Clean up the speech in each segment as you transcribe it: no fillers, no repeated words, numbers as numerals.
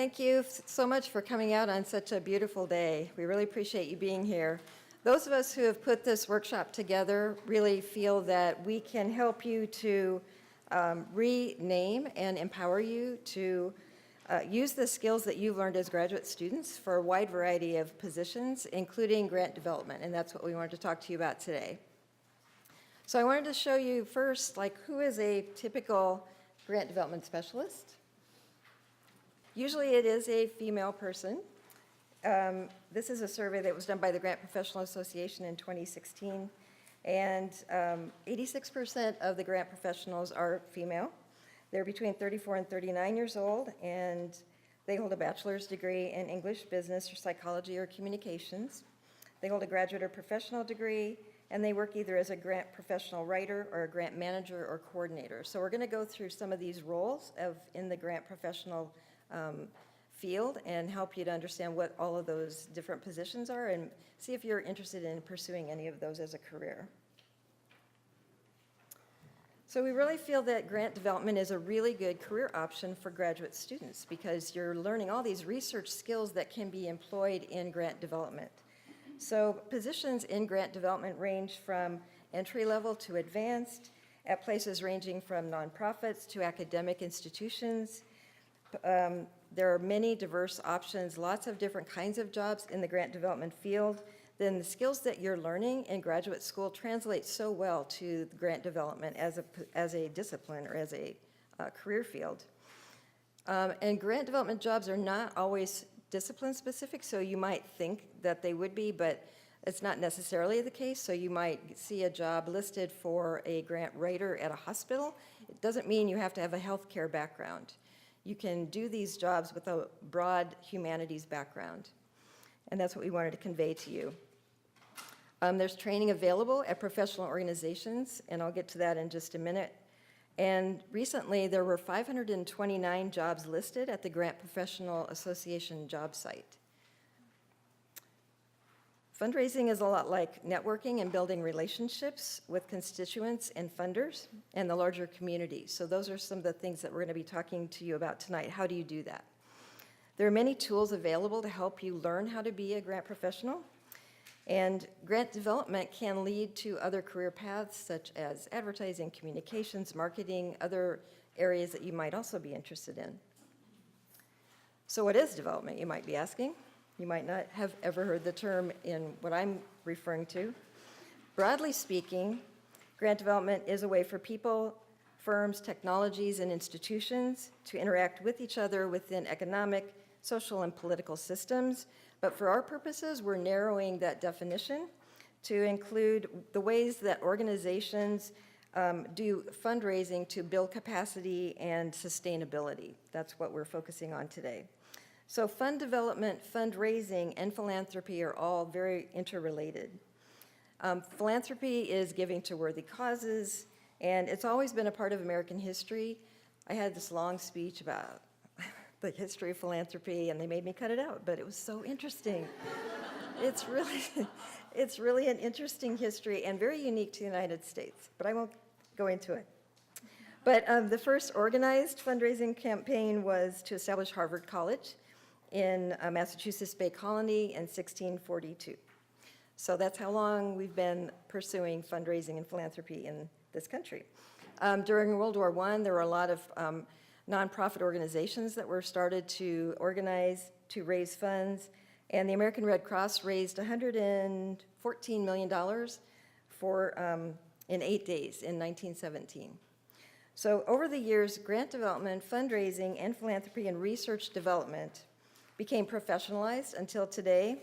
Thank you so much for coming out on such a beautiful day. We really appreciate you being here. Those of us who have put this workshop together really feel that we can help you to rename and empower you to use the skills that you've learned as graduate students for a wide variety of positions, including grant development, and that's what we wanted to talk to you about today. So I wanted to show you first, who is a typical grant development specialist? Usually it is a female person. This is a survey that was done by the Grant Professional Association in 2016, and 86% of the grant professionals are female. They're between 34 and 39 years old, and they hold a bachelor's degree in English, business, or psychology, or communications. They hold a graduate or professional degree, and they work either as a grant professional writer or a grant manager or coordinator. So we're going to go through some of these roles in the grant professional field and help you to understand what all of those different positions are and see if you're interested in pursuing any of those as a career. So we really feel that grant development is a really good career option for graduate students because you're learning all these research skills that can be employed in grant development. So positions in grant development range from entry level to advanced at places ranging from nonprofits to academic institutions. There are many diverse options, lots of different kinds of jobs in the grant development field. Then the skills that you're learning in graduate school translate so well to the grant development as a discipline or as a career field. And grant development jobs are not always discipline specific, so you might think that they would be, but it's not necessarily the case. So you might see a job listed for a grant writer at a hospital. It doesn't mean you have to have a healthcare background. You can do these jobs with a broad humanities background. And that's what we wanted to convey to you. There's training available at professional organizations, and I'll get to that in just a minute. And recently, there were 529 jobs listed at the Grant Professional Association job site. Fundraising is a lot like networking and building relationships with constituents and funders and the larger community. So those are some of the things that we're going to be talking to you about tonight. How do you do that? There are many tools available to help you learn how to be a grant professional. And grant development can lead to other career paths such as advertising, communications, marketing, other areas that you might also be interested in. So what is development, you might be asking? You might not have ever heard the term in what I'm referring to. Broadly speaking, grant development is a way for people, firms, technologies, and institutions to interact with each other within economic, social, and political systems. But for our purposes, we're narrowing that definition to include the ways that organizations do fundraising to build capacity and sustainability. That's what we're focusing on today. So fund development, fundraising, and philanthropy are all very interrelated. Philanthropy is giving to worthy causes, and it's always been a part of American history. I had this long speech about the history of philanthropy, and they made me cut it out, but it was so interesting. It's really an interesting history and very unique to the United States, but I won't go into it. But the first organized fundraising campaign was to establish Harvard College in Massachusetts Bay Colony in 1642. So that's how long we've been pursuing fundraising and philanthropy in this country. During World War I, there were a lot of nonprofit organizations that were started to organize to raise funds, and the American Red Cross raised $114 million in 8 days in 1917. So over the years, grant development, fundraising, and philanthropy and research development became professionalized until today.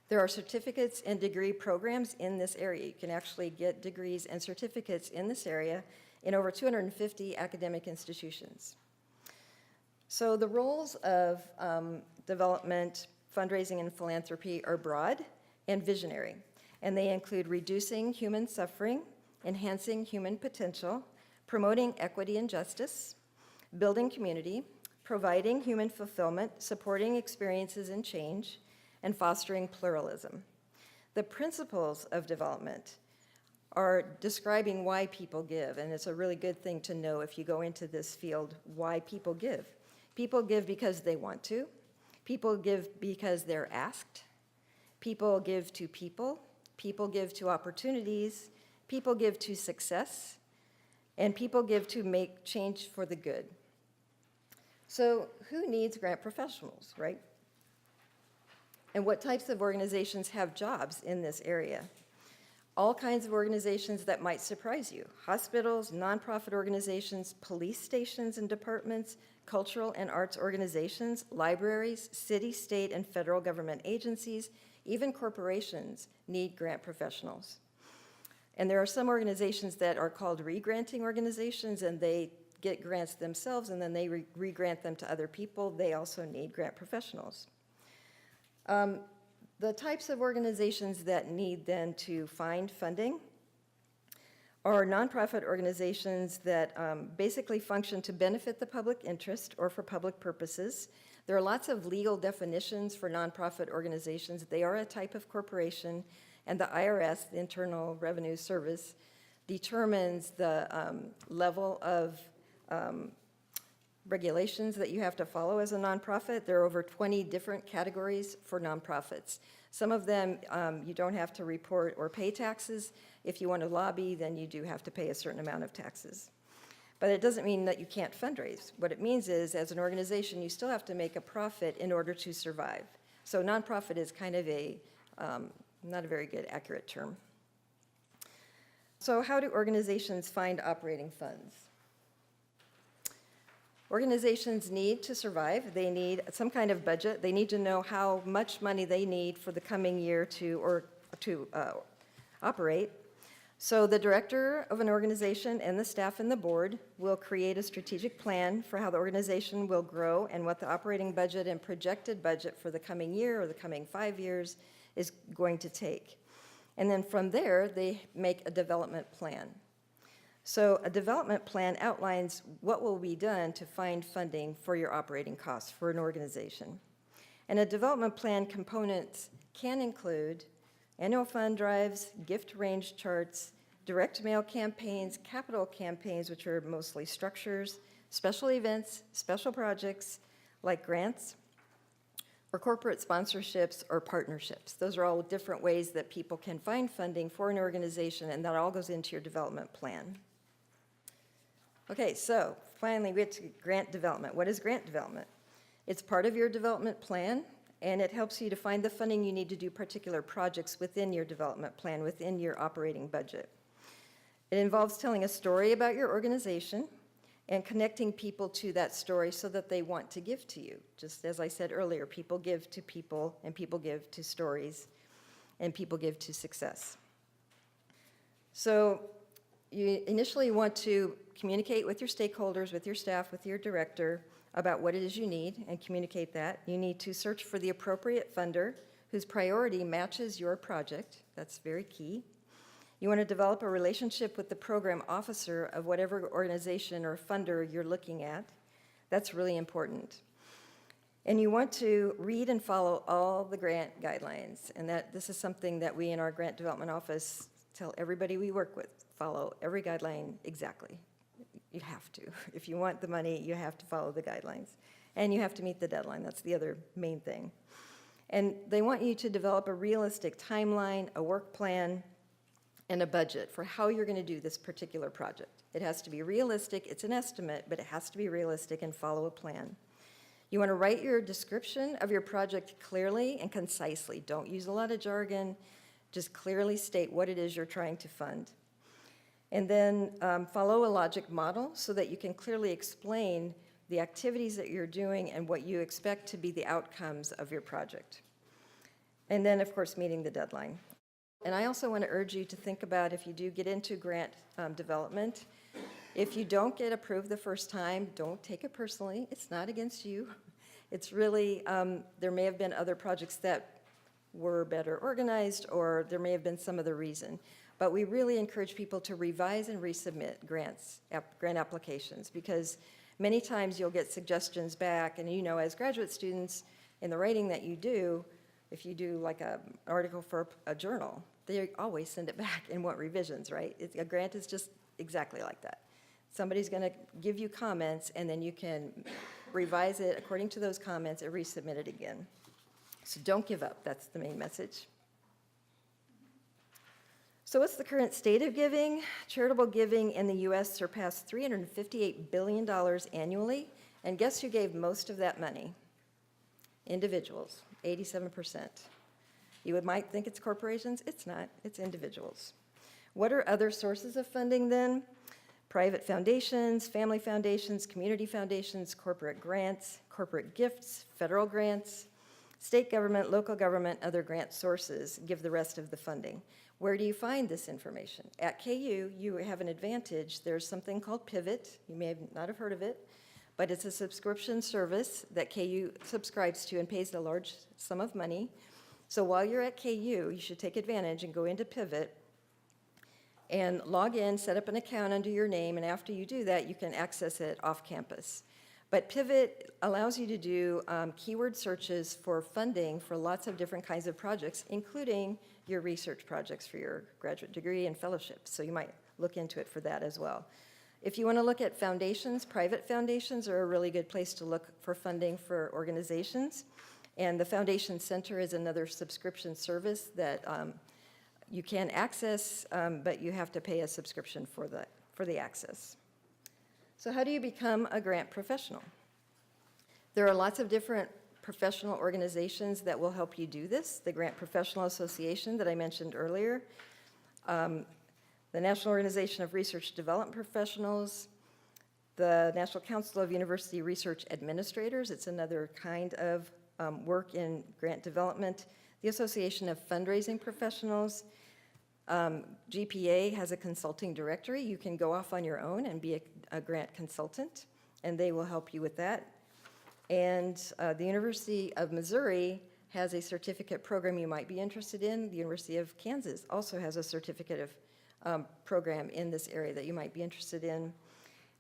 There are certificates and degree programs in this area. You can actually get degrees and certificates in this area in over 250 academic institutions. So the roles of development, fundraising, and philanthropy are broad and visionary, and they include reducing human suffering, enhancing human potential, promoting equity and justice, building community, providing human fulfillment, supporting experiences and change, and fostering pluralism. The principles of development are describing why people give, and it's a really good thing to know if you go into this field, why people give. People give because they want to. People give because they're asked. People give to people. People give to opportunities. People give to success. And people give to make change for the good. So who needs grant professionals, right? And what types of organizations have jobs in this area? All kinds of organizations that might surprise you: hospitals, nonprofit organizations, police stations and departments, cultural and arts organizations, libraries, city, state, and federal government agencies, even corporations need grant professionals. And there are some organizations that are called re-granting organizations, and they get grants themselves and then they re-grant them to other people. They also need grant professionals. The types of organizations that need then to find funding are nonprofit organizations that basically function to benefit the public interest or for public purposes. There are lots of legal definitions for nonprofit organizations. They are a type of corporation, and the IRS, the Internal Revenue Service, determines the level of regulations that you have to follow as a nonprofit. There are over 20 different categories for nonprofits. Some of them you don't have to report or pay taxes. If you want to lobby, then you do have to pay a certain amount of taxes. But it doesn't mean that you can't fundraise. What it means is, as an organization, you still have to make a profit in order to survive. So nonprofit is kind of a, not a very good, accurate term. So how do organizations find operating funds? Organizations need to survive. They need some kind of budget. They need to know how much money they need for the coming year to operate. So the director of an organization and the staff and the board will create a strategic plan for how the organization will grow and what the operating budget and projected budget for the coming year or the coming 5 years is going to take. And then from there, they make a development plan. So a development plan outlines what will be done to find funding for your operating costs for an organization. And a development plan components can include annual fund drives, gift range charts, direct mail campaigns, capital campaigns, which are mostly structures, special events, special projects like grants, or corporate sponsorships or partnerships. Those are all different ways that people can find funding for an organization, and that all goes into your development plan. Okay, so finally we get to grant development. What is grant development? It's part of your development plan, and it helps you to find the funding you need to do particular projects within your development plan, within your operating budget. It involves telling a story about your organization and connecting people to that story so that they want to give to you. Just as I said earlier, people give to people, and people give to stories, and people give to success. So you initially want to communicate with your stakeholders, with your staff, with your director about what it is you need and communicate that. You need to search for the appropriate funder whose priority matches your project. That's very key. You want to develop a relationship with the program officer of whatever organization or funder you're looking at. That's really important. And you want to read and follow all the grant guidelines. And this is something that we in our grant development office tell everybody we work with. Follow every guideline exactly. You have to. If you want the money, you have to follow the guidelines. And you have to meet the deadline. That's the other main thing. And they want you to develop a realistic timeline, a work plan, and a budget for how you're going to do this particular project. It has to be realistic. It's an estimate, but it has to be realistic and follow a plan. You want to write your description of your project clearly and concisely. Don't use a lot of jargon. Just clearly state what it is you're trying to fund. And then follow a logic model so that you can clearly explain the activities that you're doing and what you expect to be the outcomes of your project. And then, of course, meeting the deadline. And I also want to urge you to think about, if you do get into grant development, if you don't get approved the first time, don't take it personally. It's not against you. It's really, there may have been other projects that were better organized, or there may have been some other reason. But we really encourage people to revise and resubmit grant applications, because many times you'll get suggestions back, and you know, as graduate students, in the writing that you do, if you do like an article for a journal, they always send it back and want revisions, right? A grant is just exactly like that. Somebody's going to give you comments, and then you can revise it according to those comments, and resubmit it again. So don't give up. That's the main message. So what's the current state of giving? Charitable giving in the U.S. surpassed $358 billion annually. And guess who gave most of that money? Individuals, 87%. Might think it's corporations. It's not. It's individuals. What are other sources of funding then? Private foundations, family foundations, community foundations, corporate grants, corporate gifts, federal grants, state government, local government, other grant sources give the rest of the funding. Where do you find this information? At KU, you have an advantage. There's something called Pivot. You may not have heard of it, but it's a subscription service that KU subscribes to and pays a large sum of money. So while you're at KU, you should take advantage and go into Pivot and log in, set up an account under your name, and after you do that, you can access it off campus. But Pivot allows you to do keyword searches for funding for lots of different kinds of projects, including your research projects for your graduate degree and fellowships. So you might look into it for that as well. If you want to look at foundations, private foundations are a really good place to look for funding for organizations. And the Foundation Center is another subscription service that you can access, but you have to pay a subscription for the access. So how do you become a grant professional? There are lots of different professional organizations that will help you do this. The Grant Professional Association that I mentioned earlier, the National Organization of Research Development Professionals, the National Council of University Research Administrators, it's another kind of work in grant development, the Association of Fundraising Professionals, GPA has a consulting directory. You can go off on your own and be a grant consultant, and they will help you with that. And the University of Missouri has a certificate program you might be interested in. The University of Kansas also has a certificate of program in this area that you might be interested in.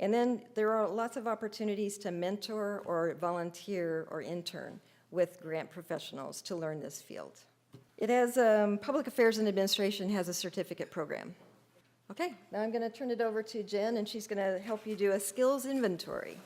And then there are lots of opportunities to mentor or volunteer or intern with grant professionals to learn this field. It has, Public Affairs and Administration has a certificate program. Okay, now I'm going to turn it over to Jen, and she's going to help you do a skills inventory.